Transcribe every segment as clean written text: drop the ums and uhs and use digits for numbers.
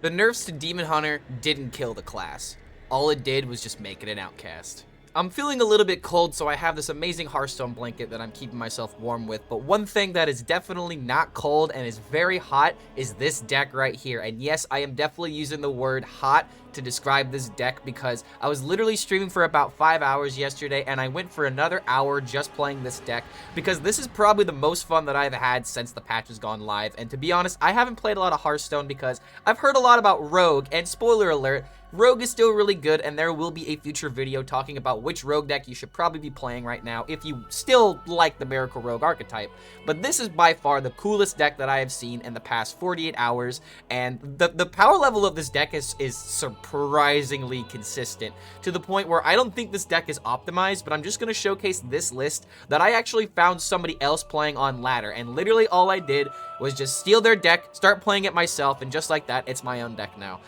The nerfs to Demon Hunter didn't kill the class. All it did was just make it an outcast. I'm feeling a little bit cold, so I have this amazing Hearthstone blanket that I'm keeping myself warm with, but one thing that is definitely not cold and is very hot is this deck right here. And yes, I am definitely using the word hot to describe this deck because I was literally streaming for about 5 hours yesterday, and I went for another hour just playing this deck because this is probably the most fun that I've had since the patch has gone live. And to be honest, I haven't played a lot of Hearthstone because I've heard a lot about Rogue, and spoiler alert, Rogue is still really good, and there will be a future video talking about which Rogue deck you should probably be playing right now if you still like the Miracle Rogue archetype. But this is by far the coolest deck that I have seen in the past 48 hours, and the power level of this deck is surprisingly consistent, to the point where I don't think this deck is optimized, but I'm just going to showcase this list that I actually found somebody else playing on ladder, and literally all I did was just steal their deck, start playing it myself, and just like that, it's my own deck now.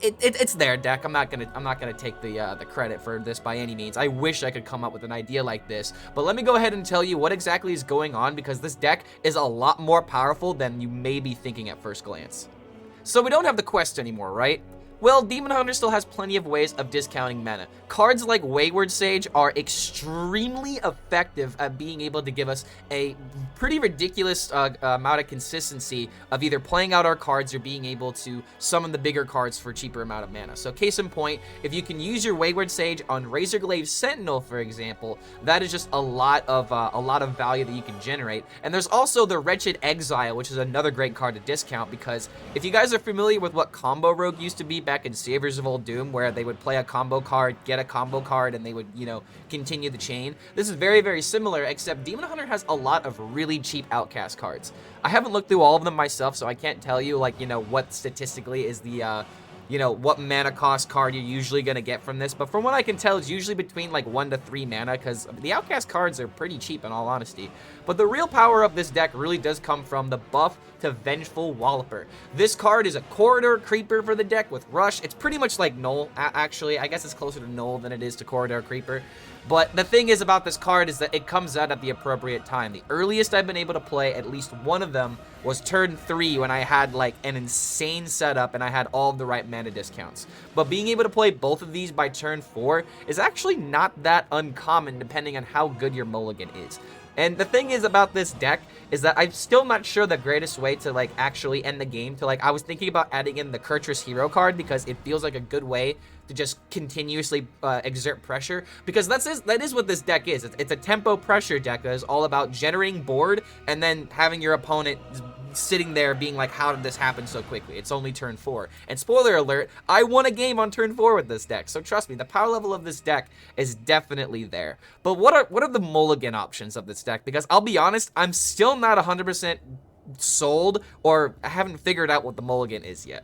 It's their deck. I'm not gonna take the credit for this by any means. I wish I could come up with an idea like this, but let me go ahead and tell you what exactly is going on, because this deck is a lot more powerful than you may be thinking at first glance. So we don't have the quest anymore, right? Well, Demon Hunter still has plenty of ways of discounting mana. Cards like Wayward Sage are extremely effective at being able to give us a pretty ridiculous amount of consistency of either playing out our cards or being able to summon the bigger cards for a cheaper amount of mana. So case in point, if you can use your Wayward Sage on Razorglaive Sentinel, for example, that is just a lot of value that you can generate. And there's also the Wretched Exile, which is another great card to discount, because if you guys are familiar with what Combo Rogue used to be back in Saviors of Old Doom, where they would play a combo card, get a combo card, and they would, you know, continue the chain. This is very, very similar, except Demon Hunter has a lot of really cheap Outcast cards. I haven't looked through all of them myself, so I can't tell you, like, you know, what statistically is the, you know, what mana cost card you're usually going to get from this, but from what I can tell, it's usually between like 1 to 3 mana, because the Outcast cards are pretty cheap in all honesty. But the real power of this deck really does come from the buff to Vengeful Walloper. This card is a corridor creeper for the deck with Rush. It's pretty much like Null, actually. I guess it's closer to Null than it is to corridor creeper. But the thing is about this card is that it comes out at the appropriate time. The earliest I've been able to play at least one of them was turn 3, when I had like an insane setup and I had all of the right mana discounts. But being able to play both of these by turn 4 is actually not that uncommon, depending on how good your Mulligan is. And the thing is about this deck is that I'm still not sure the greatest way to like actually end the game. To like, I was thinking about adding in the Kurtrus Hero card because it feels like a good way to just continuously exert pressure, because that is what this deck is. It's a tempo pressure deck that is all about generating board and then having your opponent sitting there being like, how did this happen so quickly? It's only turn 4. And spoiler alert, I won a game on turn 4 with this deck. So trust me, the power level of this deck is definitely there. But what are the Mulligan options of this deck? Because I'll be honest, I'm still not 100% sold, or I haven't figured out what the Mulligan is yet.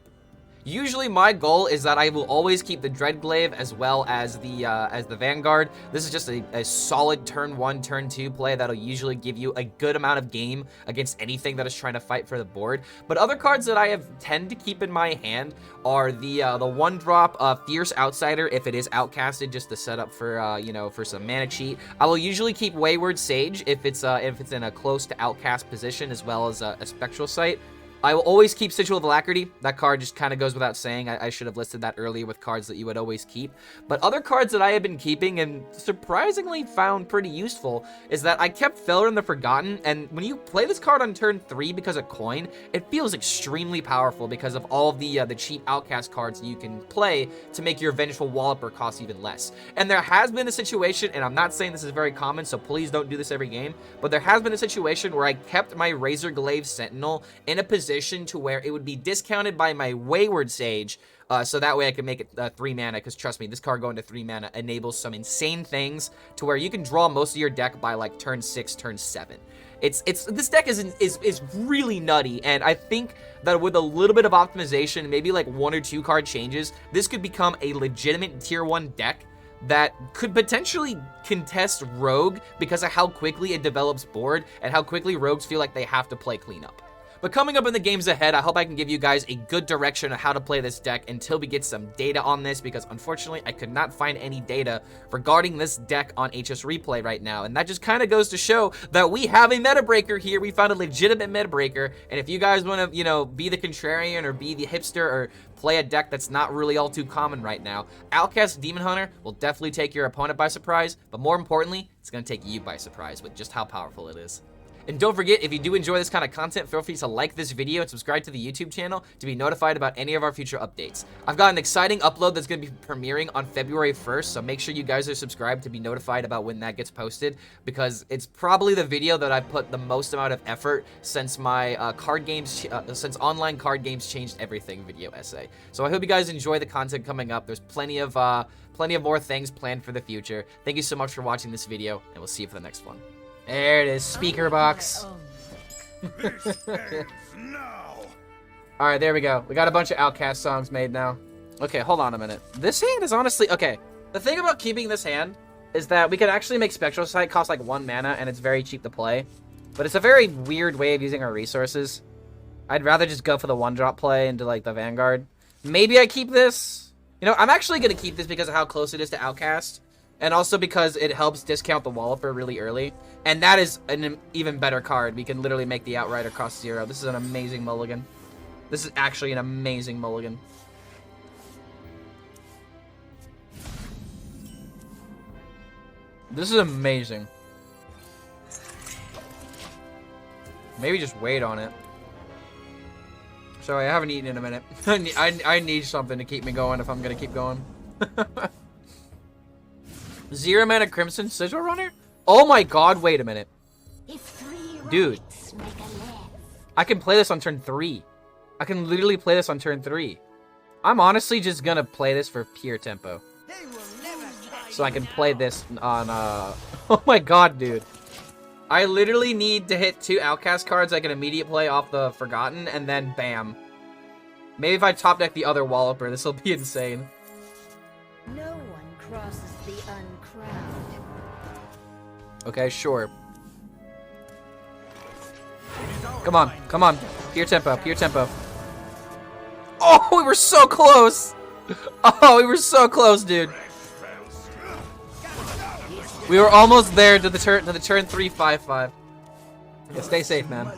Usually my goal is that I will always keep the Dreadglaive as well as the Vanguard. This is just a solid turn 1, turn 2 play that'll usually give you a good amount of game against anything that is trying to fight for the board. But other cards that I tend to keep in my hand are the 1-drop Fierce Outsider if it is outcasted, just to set up for you know, for some mana cheat. I will usually keep Wayward Sage if it's in a close to outcast position, as well as a Spectral Sight. I will always keep Sigil of Alacrity. That card just kind of goes without saying. I should have listed that earlier with cards that you would always keep. But other cards that I have been keeping and surprisingly found pretty useful is that I kept Feller in the Forgotten, and when you play this card on turn 3 because of coin, it feels extremely powerful because of all of the cheap Outcast cards that you can play to make your Vengeful Walloper cost even less. And there has been a situation, and I'm not saying this is very common, so please don't do this every game, but there has been a situation where I kept my Razorglaive Sentinel in a position to where it would be discounted by my Wayward Sage, so that way I can make it 3 mana, because trust me, this card going to 3 mana enables some insane things to where you can draw most of your deck by like turn 6, turn 7. This deck is really nutty, and I think that with a little bit of optimization, maybe like 1 or 2 card changes, this could become a legitimate tier 1 deck that could potentially contest Rogue because of how quickly it develops board and how quickly Rogues feel like they have to play cleanup. But coming up in the games ahead, I hope I can give you guys a good direction on how to play this deck until we get some data on this, because unfortunately, I could not find any data regarding this deck on HS Replay right now. And that just kind of goes to show that we have a meta breaker here. We found a legitimate meta breaker. And if you guys want to, you know, be the contrarian or be the hipster or play a deck that's not really all too common right now, Outcast Demon Hunter will definitely take your opponent by surprise, but more importantly, it's going to take you by surprise with just how powerful it is. And don't forget, if you do enjoy this kind of content, feel free to like this video and subscribe to the YouTube channel to be notified about any of our future updates. I've got an exciting upload that's going to be premiering on February 1st, so make sure you guys are subscribed to be notified about when that gets posted, because it's probably the video that I put the most amount of effort since my since online card games changed everything video essay. So I hope you guys enjoy the content coming up. There's plenty of more things planned for the future. Thank you so much for watching this video, and we'll see you for the next one. There it is, speaker box. Alright, there we go. We got a bunch of Outcast songs made now. Okay, hold on a minute. This hand is honestly... Okay, the thing about keeping this hand is that we could actually make Spectral Sight cost like 1 mana, and it's very cheap to play. But it's a very weird way of using our resources. I'd rather just go for the 1-drop play into like the Vanguard. Maybe I keep this. You know, I'm actually going to keep this because of how close it is to Outcast. And also because it helps discount the Walloper really early. And that is an even better card. We can literally make the Outrider cost 0. This is an amazing mulligan. This is actually an amazing mulligan. This is amazing. Maybe just wait on it. Sorry, I haven't eaten in a minute. I need something to keep me going if I'm going to keep going. 0 mana Crimson Sigil Runner? Oh my god, wait a minute. Dude. I can play this on turn 3. I can literally play this on turn 3. I'm honestly just gonna play this for pure tempo. So I can play this on, Oh my god, dude. I literally need to hit 2 Outcast cards I can immediate play off the Forgotten, and then bam. Maybe if I top deck the other Walloper, this will be insane. No one crosses the uncrowned. Okay, sure. Come on, come on. Pure tempo, pure tempo. Oh, we were so close! Oh, we were so close, dude. We were almost there to the turn 3/5/5. Yeah, stay safe, man.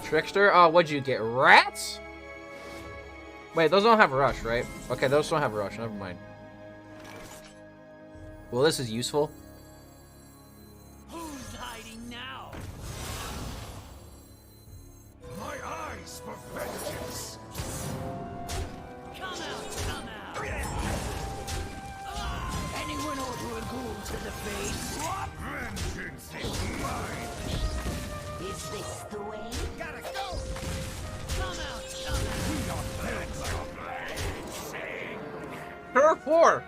Trickster? Oh, what'd you get? Rats? Wait, those don't have rush, right? Okay, those don't have rush. Never mind. Well, this is useful. Who's hiding now? My eyes for vengeance. Come out, come out. Anyone order a ghoul to the face? What vengeance is mine? Is this the way? Gotta go. Come out. We are birds of blazing. Turn 4.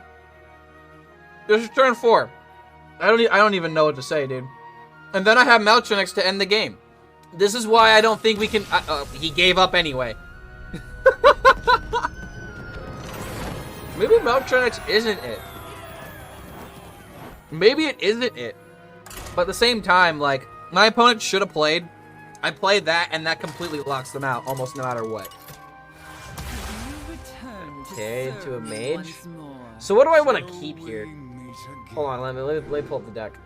This is turn 4. I don't even know what to say, dude. And then I have Melchonix to end the game. This is why I don't think we can... he gave up anyway. Maybe Melchonix isn't it. Maybe it isn't it. But at the same time, like, my opponent should have played. I played that, and that completely locks them out, almost no matter what. Okay, to a mage. So what do I want to keep here? Hold on, let me pull up the deck.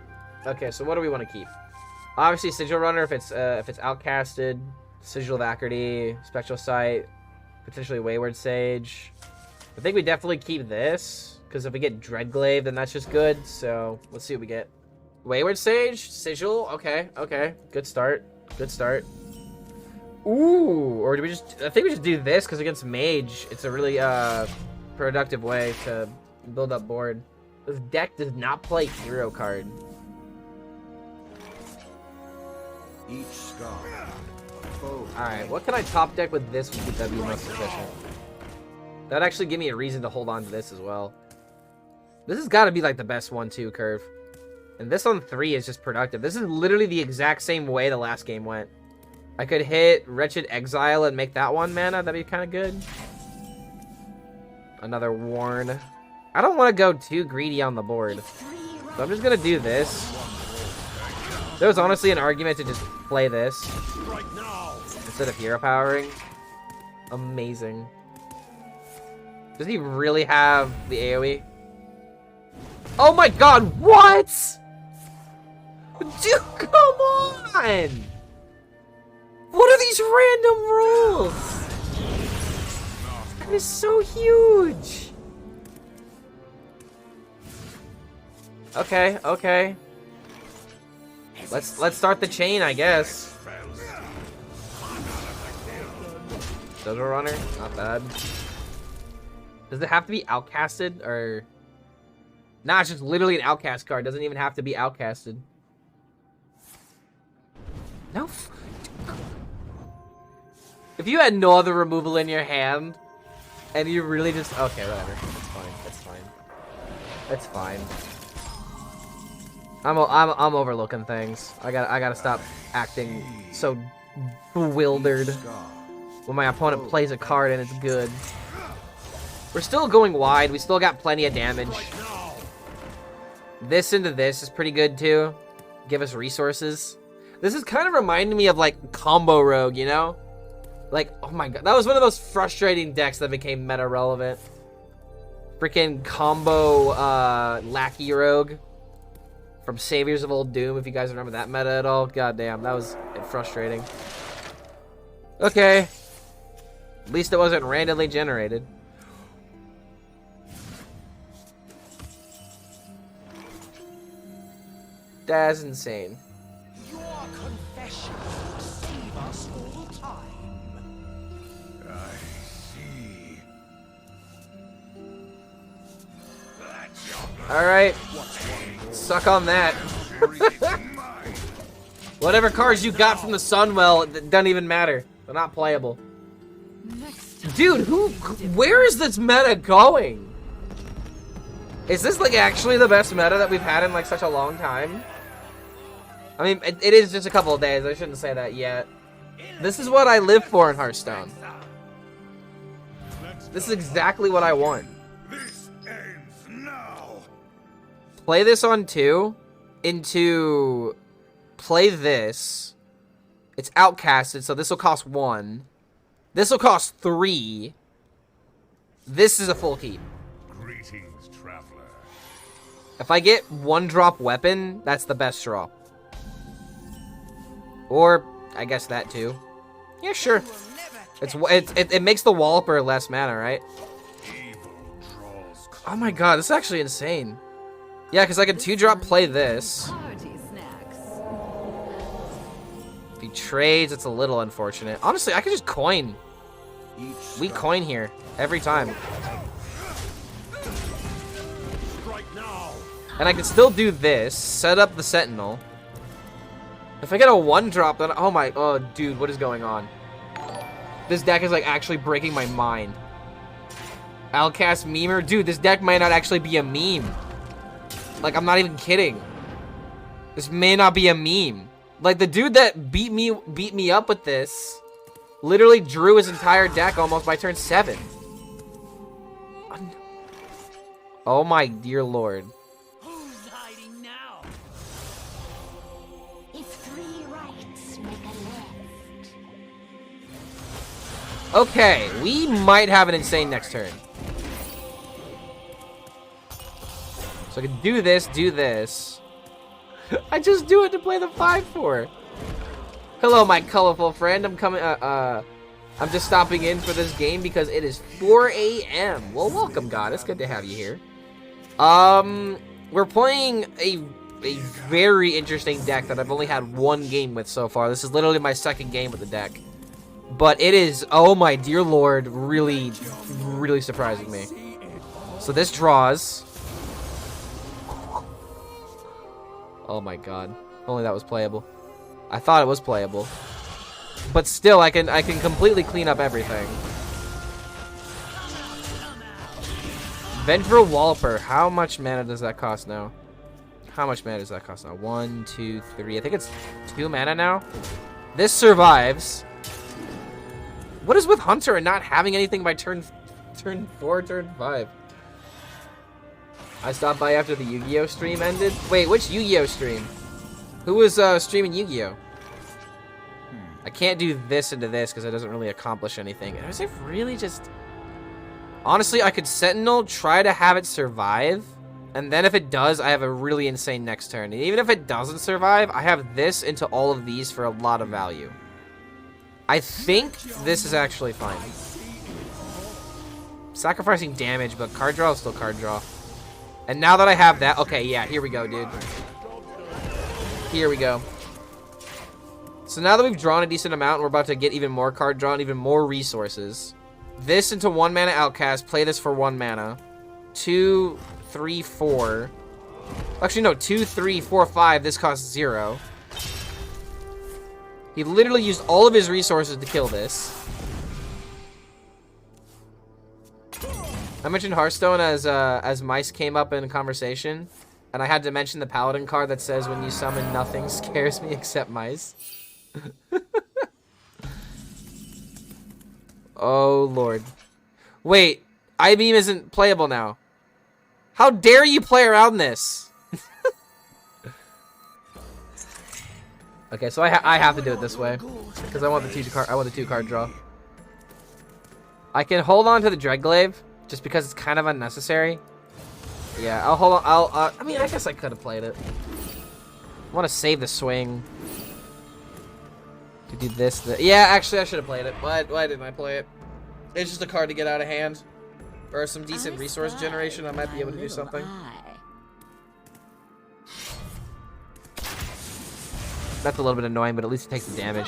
Okay, so what do we want to keep? Obviously, Sigil Runner if it's outcasted, Sigil of Acrity, Spectral Sight, potentially Wayward Sage. I think we definitely keep this, because if we get Dreadglaive, then that's just good. So let's see what we get. Wayward Sage, Sigil. Okay, okay, good start, good start. Ooh, or do we just? I think we just do this because against Mage, it's a really productive way to build up board. This deck does not play hero card. Each scar. Alright, what can I top deck with this would be most efficient? That'd actually give me a reason to hold on to this as well. This has got to be like the best 1/2 curve. And this on 3 is just productive. This is literally the exact same way the last game went. I could hit Wretched Exile and make that 1 mana. That'd be kind of good. Another Warn. I don't want to go too greedy on the board. So I'm just going to do this. There was honestly an argument to just play this Right now. instead of hero powering. Amazing. Does he really have the AoE? Oh my god, what? Dude, come on! What are these random rules? That is so huge. Okay, okay. Let's start the chain, I guess. Silver Runner, not bad. Does it have to be outcasted or? Nah, it's just literally an outcast card. Doesn't even have to be outcasted. No. If you had no other removal in your hand, and you really just okay, whatever. It's fine. It's fine. It's fine. I'm overlooking things. I gotta stop acting so bewildered when my opponent plays a card and it's good. We're still going wide. We still got plenty of damage. This into this is pretty good too. Give us resources. This is kind of reminding me of like Combo Rogue, you know? Like, oh my god, that was one of those frustrating decks that became meta relevant. Freaking Combo Lackey Rogue from Saviors of Old Doom, if you guys remember that meta at all. God damn, that was frustrating. Okay. At least it wasn't randomly generated. That's insane. Your confession will save us all time. I see. Alright. Suck on that. Whatever cards you got from the Sunwell, it doesn't even matter. They're not playable. Dude, where is this meta going? Is this like actually the best meta that we've had in like such a long time? I mean, it is just a couple of days. I shouldn't say that yet. This is what I live for in Hearthstone. This is exactly what I want. This ends now. Play this on 2 into play this. It's outcasted, so this will cost 1. This will cost 3. This is a full keep. Greetings, traveler. If I get 1-drop weapon, that's the best drop. Or I guess that too. Yeah, sure. It makes the Walloper less mana, right? Oh my god, this is actually insane. Yeah, because I can 2-drop play this. If he trades, it's a little unfortunate. Honestly, I could just coin. We coin here every time. And I can still do this, set up the Sentinel. If I get a 1-drop, then oh dude, what is going on? This deck is like actually breaking my mind. Outcast memer, dude, this deck might not actually be a meme. Like, I'm not even kidding. This may not be a meme. Like, the dude that beat me up with this literally drew his entire deck almost by turn 7. Oh my dear lord. Who's hiding now? If 3 rights make a left. Okay, we might have an insane next turn. So I can do this. I just do it to play the 5/4. Hello, my colorful friend. I'm coming. I'm just stopping in for this game because it is 4 a.m. Well, welcome, God. It's good to have you here. We're playing a very interesting deck that I've only had 1 game with so far. This is literally my 2nd game with the deck. But it is, oh my dear lord, really, really surprising me. So this draws. Oh my god. If only that was playable. I thought it was playable. But still, I can completely clean up everything. Vengeful Walloper. How much mana does that cost now? How much mana does that cost now? 1, 2, 3. I think it's 2 mana now. This survives. What is with Hunter and not having anything by turn 4, turn 5? I stopped by after the Yu-Gi-Oh stream ended. Wait, which Yu-Gi-Oh stream? Who was streaming Yu-Gi-Oh? I can't do this into this because it doesn't really accomplish anything. Is it really just... Honestly, I could Sentinel, try to have it survive, and then if it does, I have a really insane next turn. And even if it doesn't survive, I have this into all of these for a lot of value. I think this is actually fine. Sacrificing damage, but card draw is still card draw. And now that I have that, okay, yeah, here we go, dude. Here we go. So now that we've drawn a decent amount, we're about to get even more card drawn, even more resources. This into 1 mana Outcast. Play this for 1 mana. 2, 3, 4. Actually, no. 2, 3, 4, 5. This costs 0. He literally used all of his resources to kill this. I mentioned Hearthstone as mice came up in conversation. And I had to mention the Paladin card that says when you summon nothing scares me except mice. Oh, Lord. Wait, I-Beam isn't playable now. How dare you play around this? Okay, so I have to do it this way because I want the 2 card draw. I can hold on to the Dreadglaive just because it's kind of unnecessary. Yeah, I'll hold on. I mean, I guess I could have played it. I want to save the swing. To do this. Yeah, actually, I should have played it. Why didn't I play it? It's just a card to get out of hand. Or some decent resource generation. I might be able to do something. That's a little bit annoying, but at least it takes the damage.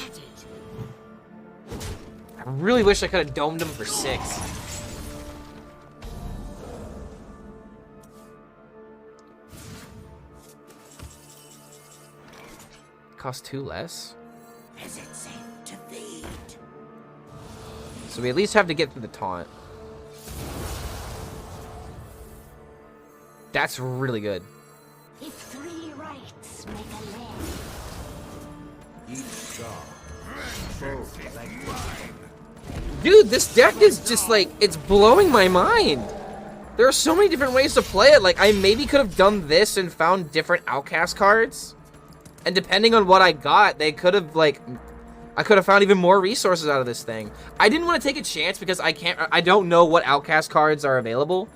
I really wish I could have domed him for 6. Cost 2 less? Is it safe to feed? So we at least have to get through the taunt. That's really good. If 3 rights make a left. Dude, this deck is just like, it's blowing my mind. There are so many different ways to play it. Like, I maybe could have done this and found different Outcast cards. And depending on what I got, they could have, like, I could have found even more resources out of this thing. I didn't want to take a chance because I don't know what Outcast cards are available.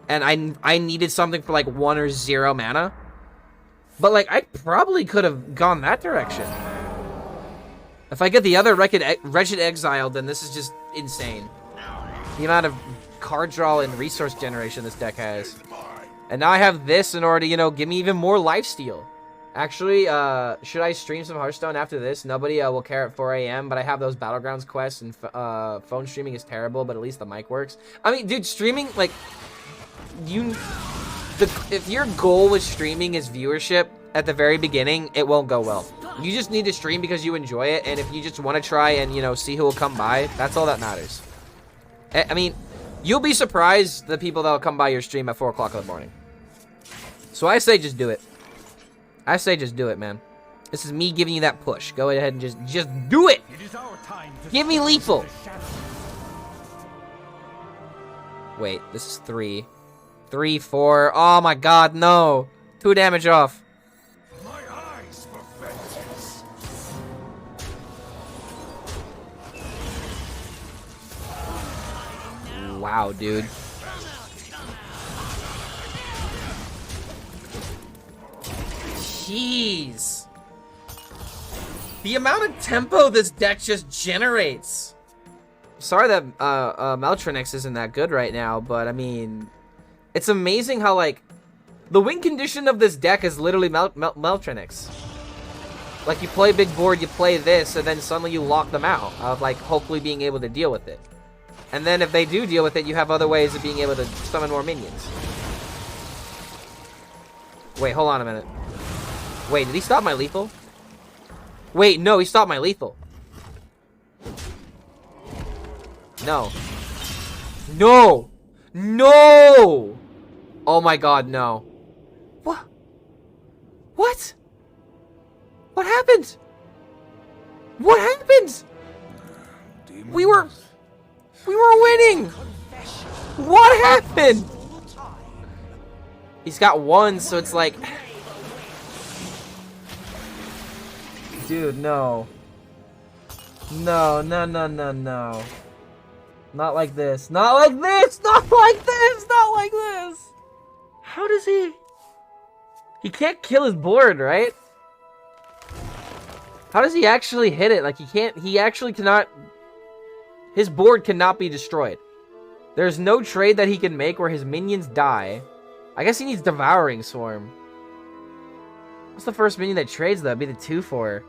And I needed something for, like, 1 or 0 mana. But, like, I probably could have gone that direction. If I get the other Wretched Exile, then this is just insane. The amount of card draw and resource generation this deck has. And now I have this in order to, you know, give me even more lifesteal. Actually, should I stream some Hearthstone after this? Nobody will care at 4 a.m., but I have those Battlegrounds quests, and phone streaming is terrible, but at least the mic works. I mean, dude, streaming, like, if your goal with streaming is viewership at the very beginning, it won't go well. You just need to stream because you enjoy it, and if you just want to try and, you know, see who will come by, that's all that matters. I mean, you'll be surprised the people that will come by your stream at 4 o'clock in the morning. So I say just do it. I say just do it, man. This is me giving you that push. Go ahead and just do it. Give me lethal. Wait, this is 3. 3, 4. Oh my god, no. 2 damage off. My eyes for vengeance. Wow, dude. Jeez. The amount of tempo this deck just generates. Sorry that Maltronix isn't that good right now, but I mean, it's amazing how, like, the win condition of this deck is literally Maltronix. Like, you play big board, you play this, and then suddenly you lock them out of, like, hopefully being able to deal with it. And then if they do deal with it, you have other ways of being able to summon more minions. Wait, hold on a minute. Wait, did he stop my lethal? Wait, no, he stopped my lethal. No. No! No! Oh my god, no. What? What? What happened? What happened? We were winning! What happened? He's got 1, so it's like... dude, no. No, no, no, no, no. Not like this. Not like this! Not like this! Not like this! How does he... He can't kill his board, right? How does he actually hit it? Like, he can't... He actually cannot... His board cannot be destroyed. There's no trade that he can make where his minions die. I guess he needs Devouring Swarm. What's the first minion that trades, though? That'd be the 2/4.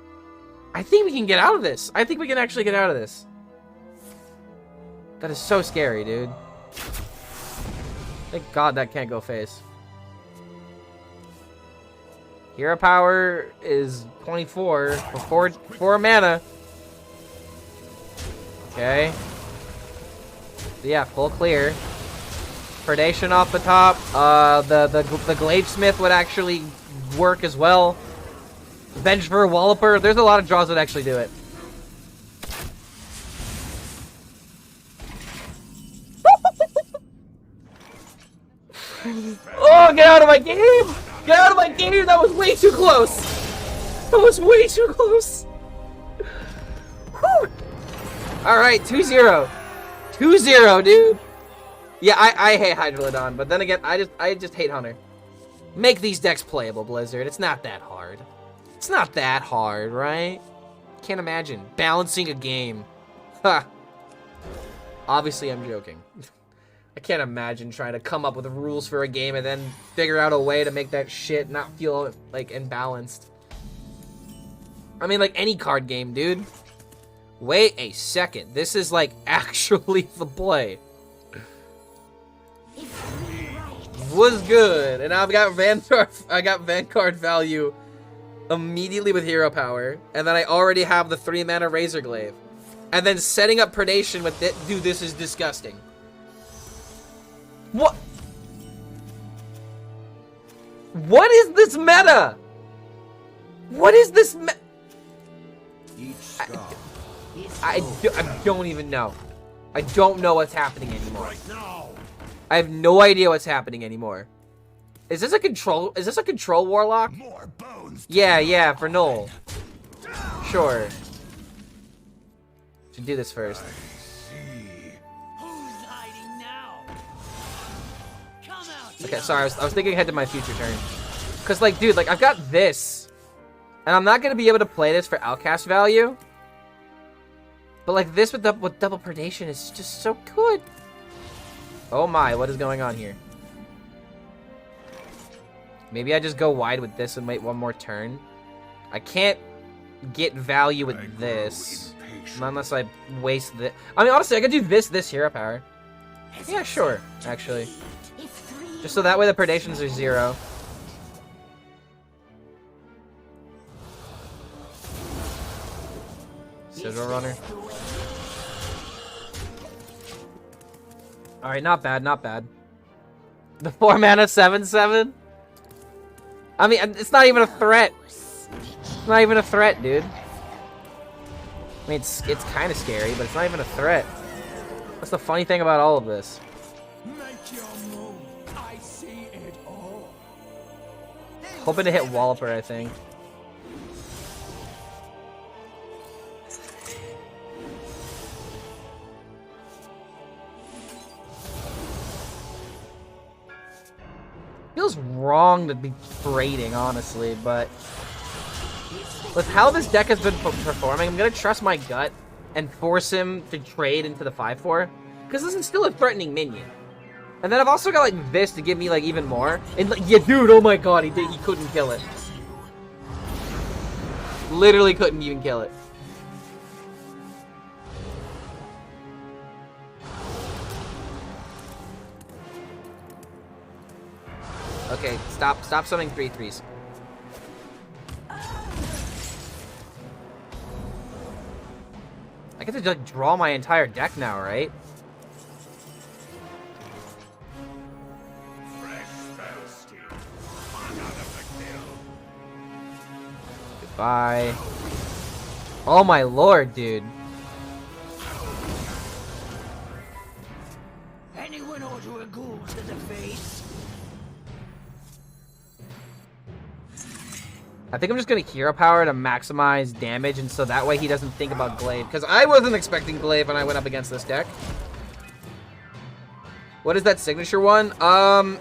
I think we can get out of this. I think we can actually get out of this. That is so scary, dude. Thank God that can't go face. Hero power is 24 for 4 mana. Okay. So yeah, full clear. Predation off the top. The Gladesmith would actually work as well. Bench for a Walloper. There's a lot of draws that actually do it. Oh, get out of my game! Get out of my game! That was way too close! That was way too close! Alright, 2-0. 2-0, dude! Yeah, I hate Hydrolodon, but then again, I just hate Hunter. Make these decks playable, Blizzard. It's not that hard. It's not that hard, right? Can't imagine. Balancing a game. Ha! Obviously, I'm joking. I can't imagine trying to come up with rules for a game and then figure out a way to make that shit not feel, like, imbalanced. I mean, like, any card game, dude. Wait a second. This is, like, actually the play. Was good. And I've got Vanguard value immediately with hero power. And then I already have the 3 mana Razor Glaive. And then setting up Predation with it. Dude, this is disgusting. What? What is this meta? What is this I don't even know. I don't know what's happening anymore. I have no idea what's happening anymore. Is this a control? Is this a control warlock? Yeah, for Null. Sure. Should do this first. Okay, sorry, I was thinking ahead to my future turn. Cause like, dude, like I've got this, and I'm not gonna be able to play this for Outcast value. But like this with double predation is just so good. Oh my, what is going on here? Maybe I just go wide with this and wait one more turn. I can't get value with this unless I waste this. I mean, honestly, I could do this hero power. Yeah, sure, actually. Just so that way the predations are 0. Sigil Runner. Alright, not bad, not bad. The 4 mana 7/7? I mean, it's not even a threat. It's not even a threat, dude. I mean, it's kind of scary, but it's not even a threat. That's the funny thing about all of this. Hoping to hit Walloper, I think. Feels wrong to be trading, honestly, but with how this deck has been performing, I'm gonna trust my gut and force him to trade into the 5/4, because this is still a threatening minion. And then I've also got like this to give me like even more. And like, yeah, dude, oh my god, he couldn't kill it. Literally couldn't even kill it. Okay, stop summoning 3/3s. I get to like draw my entire deck now, right? Goodbye. Oh my lord, dude. Anyone order a ghoul to the face? I think I'm just gonna hero power to maximize damage, and so that way he doesn't think about glaive. Because I wasn't expecting glaive when I went up against this deck. What is that signature one?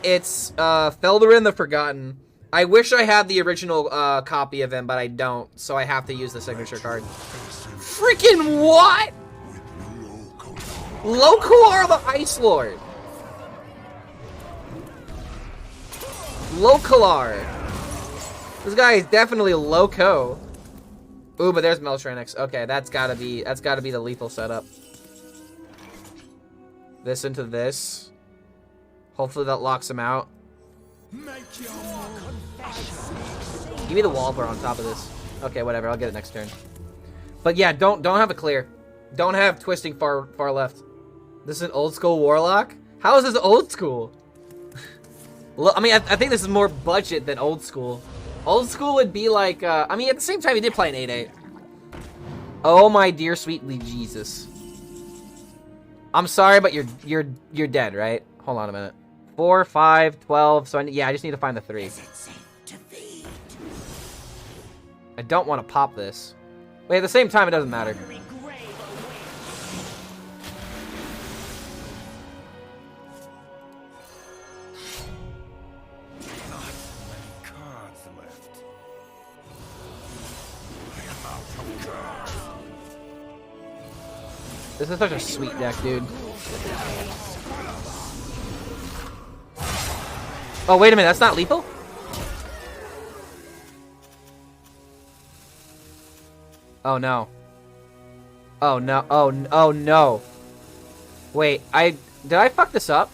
It's Felderin the Forgotten. I wish I had the original copy of him, but I don't, so I have to use the signature card. Freaking what? Lokalar the Ice Lord. Lokalar. This guy is definitely loco. Ooh, but there's Meltranix. Okay, that's gotta be the lethal setup. This into this. Hopefully that locks him out. Give me the Wallopper on top of this. Okay, whatever. I'll get it next turn. But yeah, don't have a clear. Don't have twisting far left. This is an old school Warlock? How is this old school? I mean, I think this is more budget than old school. Old school would be like, I mean, at the same time, he did play an 8/8. Oh my dear sweetly Jesus. I'm sorry, but you're dead, right? Hold on a minute. 4, 5, 12. So yeah, I just need to find the 3. I don't want to pop this. Wait, at the same time, it doesn't matter. This is such a sweet deck, dude. Oh, wait a minute. That's not lethal? Oh, no. Oh, no. Oh, no. Wait, did I fuck this up?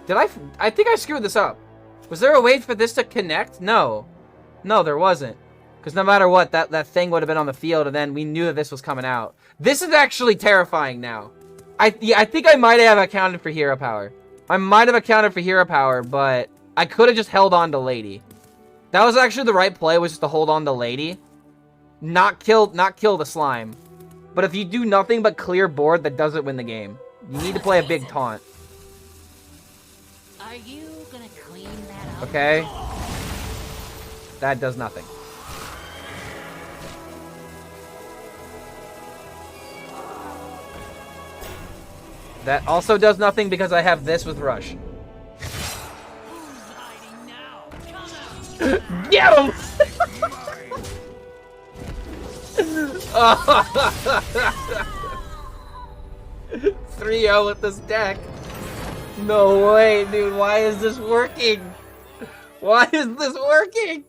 I think I screwed this up. Was there a way for this to connect? No. No, there wasn't. Because no matter what, that thing would have been on the field, and then we knew that this was coming out. This is actually terrifying now. I think I might have accounted for hero power. I might have accounted for hero power, but I could have just held on to Lady. That was actually the right play, was just to hold on to Lady. Not kill the slime. But if you do nothing but clear board, that doesn't win the game. You need to play a big taunt. Are you gonna clean that up? Okay. That does nothing. That also does nothing because I have this with Rush. Get him! 3-0 with this deck. No way, dude. Why is this working? Why is this working?